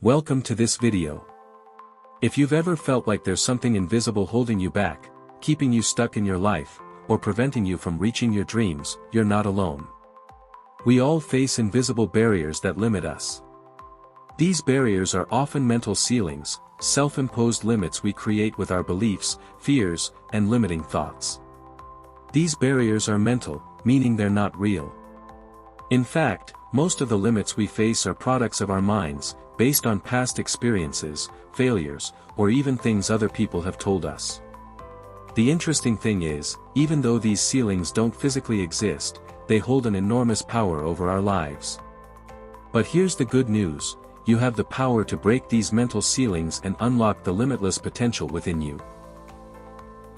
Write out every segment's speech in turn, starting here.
Welcome to this video. If you've ever felt like there's something invisible holding you back, keeping you stuck in your life, or preventing you from reaching your dreams, you're not alone. We all face invisible barriers that limit us. These barriers are often mental ceilings, self-imposed limits we create with our beliefs, fears, and limiting thoughts. These barriers are mental, meaning they're not real. In fact, most of the limits we face are products of our minds, based on past experiences, failures, or even things other people have told us. The interesting thing is, even though these ceilings don't physically exist, they hold an enormous power over our lives. But here's the good news: you have the power to break these mental ceilings and unlock the limitless potential within you.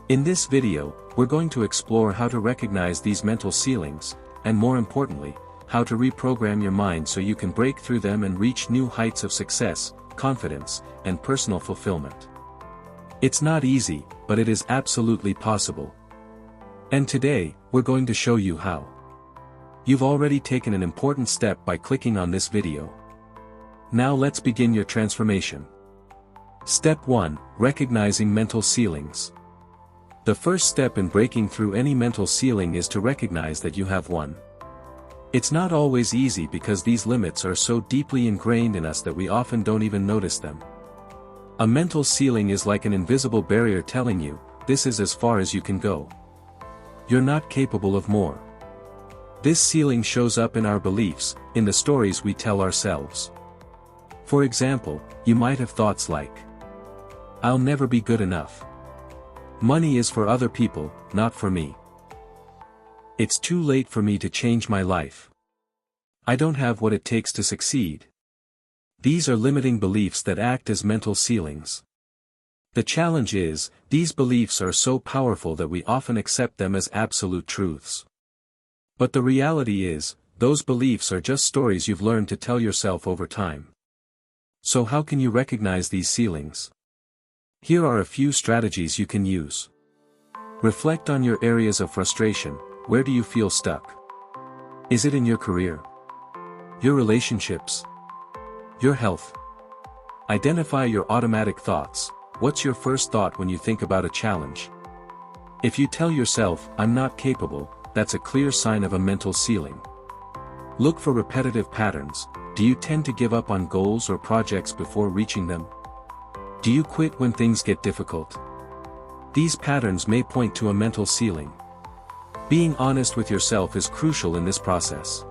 In this video, we're going to explore how to recognize these mental ceilings, and more importantly, how to reprogram your mind so you can break through them and reach new heights of success, confidence, and personal fulfillment. It's not easy, but it is absolutely possible. And today, we're going to show you how. You've already taken an important step by clicking on this video. Now let's begin your transformation. Step 1: Recognizing mental ceilings. The first step in breaking through any mental ceiling is to recognize that you have one. It's not always easy because these limits are so deeply ingrained in us that we often don't even notice them. A mental ceiling is like an invisible barrier telling you, this is as far as you can go. You're not capable of more. This ceiling shows up in our beliefs, in the stories we tell ourselves. For example, you might have thoughts like, I'll never be good enough. Money is for other people, not for me. It's too late for me to change my life. I don't have what it takes to succeed. These are limiting beliefs that act as mental ceilings. The challenge is, these beliefs are so powerful that we often accept them as absolute truths. But the reality is, those beliefs are just stories you've learned to tell yourself over time. So how can you recognize these ceilings? Here are a few strategies you can use. Reflect on your areas of frustration. Where do you feel stuck? Is it in your career? Your relationships? Your health? Identify your automatic thoughts. What's your first thought when you think about a challenge? If you tell yourself, I'm not capable, that's a clear sign of a mental ceiling. Look for repetitive patterns. Do you tend to give up on goals or projects before reaching them? Do you quit when things get difficult? These patterns may point to a mental ceiling. Being honest with yourself is crucial in this process.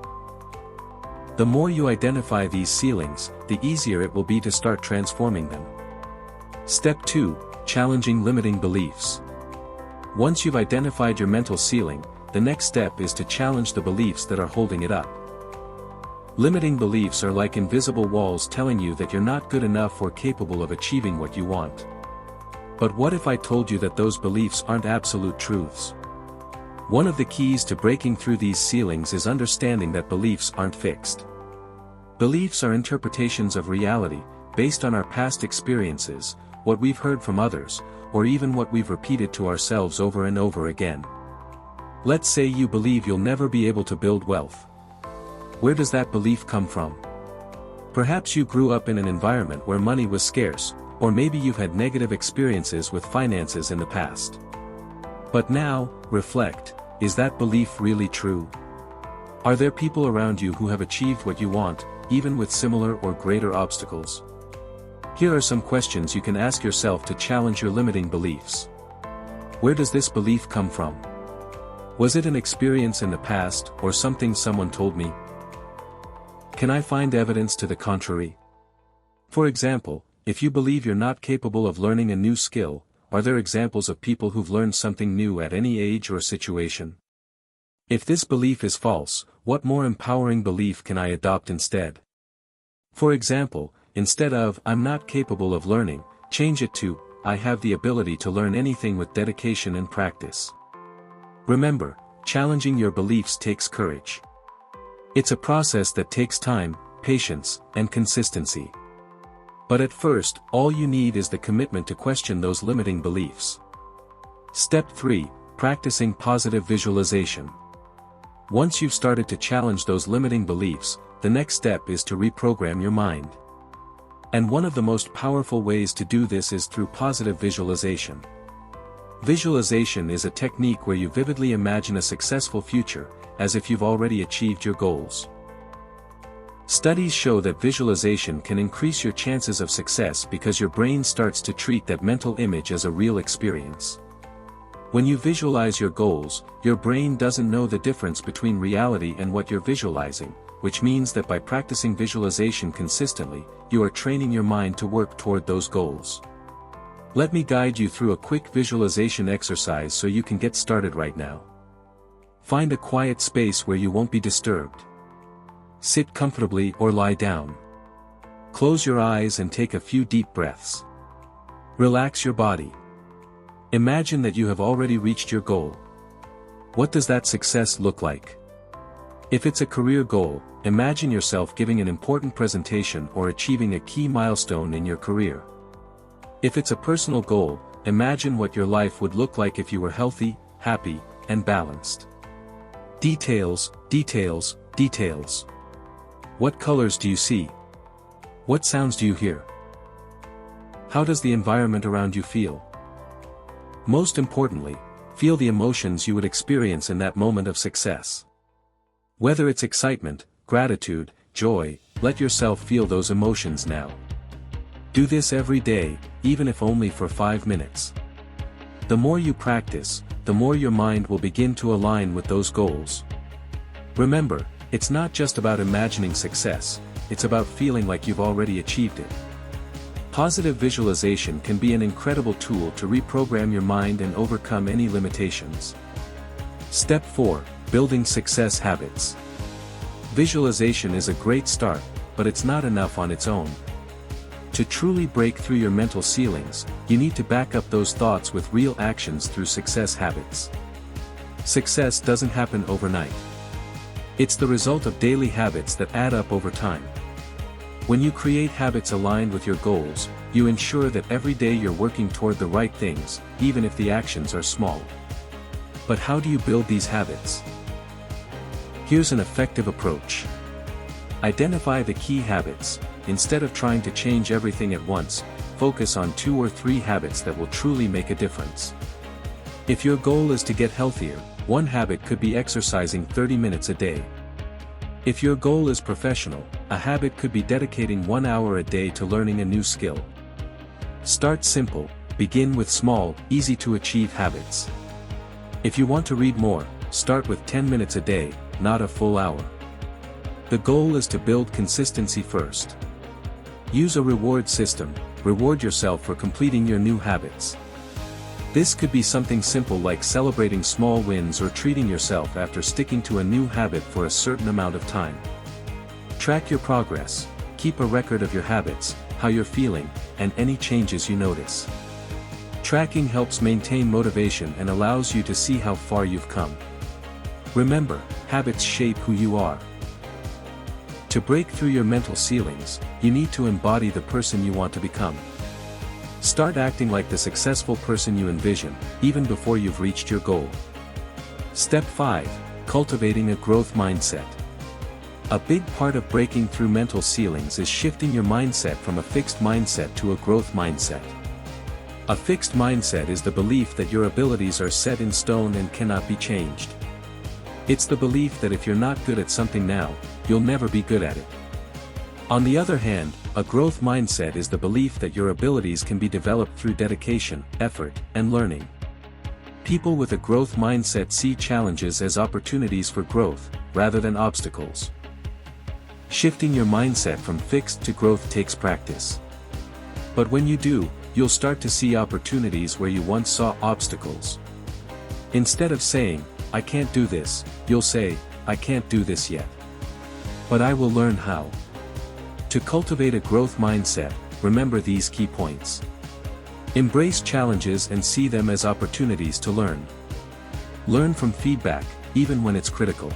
The more you identify these ceilings, the easier it will be to start transforming them. Step 2: Challenging limiting beliefs. Once you've identified your mental ceiling, the next step is to challenge the beliefs that are holding it up. Limiting beliefs are like invisible walls telling you that you're not good enough or capable of achieving what you want. But what if I told you that those beliefs aren't absolute truths? One of the keys to breaking through these ceilings is understanding that beliefs aren't fixed. Beliefs are interpretations of reality, based on our past experiences, what we've heard from others, or even what we've repeated to ourselves over and over again. Let's say you believe you'll never be able to build wealth. Where does that belief come from? Perhaps you grew up in an environment where money was scarce, or maybe you've had negative experiences with finances in the past. But now, reflect. Is that belief really true? Are there people around you who have achieved what you want, even with similar or greater obstacles? Here are some questions you can ask yourself to challenge your limiting beliefs. Where does this belief come from? Was it an experience in the past, or something someone told me? Can I find evidence to the contrary? For example, if you believe you're not capable of learning a new skill, are there examples of people who've learned something new at any age or situation? If this belief is false, what more empowering belief can I adopt instead? For example, instead of, I'm not capable of learning, change it to, I have the ability to learn anything with dedication and practice. Remember, challenging your beliefs takes courage. It's a process that takes time, patience, and consistency. But at first, all you need is the commitment to question those limiting beliefs. Step 3: Practicing positive visualization. Once you've started to challenge those limiting beliefs, the next step is to reprogram your mind. And one of the most powerful ways to do this is through positive visualization. Visualization is a technique where you vividly imagine a successful future, as if you've already achieved your goals. Studies show that visualization can increase your chances of success because your brain starts to treat that mental image as a real experience. When you visualize your goals, your brain doesn't know the difference between reality and what you're visualizing, which means that by practicing visualization consistently, you are training your mind to work toward those goals. Let me guide you through a quick visualization exercise so you can get started right now. Find a quiet space where you won't be disturbed. Sit comfortably or lie down. Close your eyes and take a few deep breaths. Relax your body. Imagine that you have already reached your goal. What does that success look like? If it's a career goal, imagine yourself giving an important presentation or achieving a key milestone in your career. If it's a personal goal, imagine what your life would look like if you were healthy, happy, and balanced. Details, details, details. What colors do you see? What sounds do you hear? How does the environment around you feel? Most importantly, feel the emotions you would experience in that moment of success. Whether it's excitement, gratitude, joy, let yourself feel those emotions now. Do this every day, even if only for 5 minutes. The more you practice, the more your mind will begin to align with those goals. Remember, it's not just about imagining success, it's about feeling like you've already achieved it. Positive visualization can be an incredible tool to reprogram your mind and overcome any limitations. Step 4. Building success habits. Visualization is a great start, but it's not enough on its own. To truly break through your mental ceilings, you need to back up those thoughts with real actions through success habits. Success doesn't happen overnight. It's the result of daily habits that add up over time. When you create habits aligned with your goals, you ensure that every day you're working toward the right things, even if the actions are small. But how do you build these habits? Here's an effective approach. Identify the key habits. Instead of trying to change everything at once, focus on 2 or 3 habits that will truly make a difference. If your goal is to get healthier, one habit could be exercising 30 minutes a day. If your goal is professional, a habit could be dedicating 1 hour a day to learning a new skill. Start simple, begin with small, easy-to-achieve habits. If you want to read more, start with 10 minutes a day, not a full hour. The goal is to build consistency first. Use a reward system, reward yourself for completing your new habits. This could be something simple like celebrating small wins or treating yourself after sticking to a new habit for a certain amount of time. Track your progress, keep a record of your habits, how you're feeling, and any changes you notice. Tracking helps maintain motivation and allows you to see how far you've come. Remember, habits shape who you are. To break through your mental ceilings, you need to embody the person you want to become. Start acting like the successful person you envision, even before you've reached your goal. Step 5. Cultivating a growth mindset. A big part of breaking through mental ceilings is shifting your mindset from a fixed mindset to a growth mindset. A fixed mindset is the belief that your abilities are set in stone and cannot be changed. It's the belief that if you're not good at something now, you'll never be good at it. On the other hand, a growth mindset is the belief that your abilities can be developed through dedication, effort, and learning. People with a growth mindset see challenges as opportunities for growth, rather than obstacles. Shifting your mindset from fixed to growth takes practice. But when you do, you'll start to see opportunities where you once saw obstacles. Instead of saying, "I can't do this," you'll say, "I can't do this yet. But I will learn how." To cultivate a growth mindset, remember these key points. Embrace challenges and see them as opportunities to learn. Learn from feedback, even when it's critical.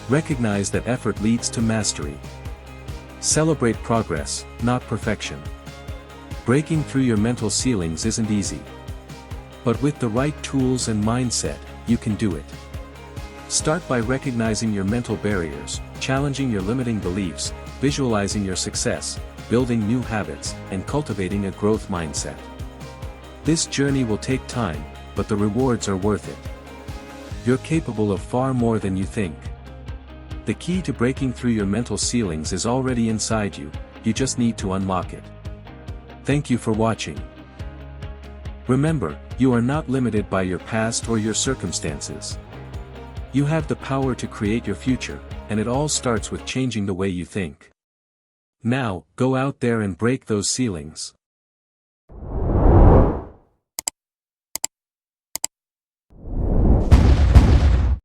Recognize that effort leads to mastery. Celebrate progress, not perfection. Breaking through your mental ceilings isn't easy. But with the right tools and mindset, you can do it. Start by recognizing your mental barriers, challenging your limiting beliefs, visualizing your success, building new habits, and cultivating a growth mindset. This journey will take time, but the rewards are worth it. You're capable of far more than you think. The key to breaking through your mental ceilings is already inside you, you just need to unlock it. Thank you for watching. Remember, you are not limited by your past or your circumstances. You have the power to create your future, and it all starts with changing the way you think. Now, go out there and break those ceilings.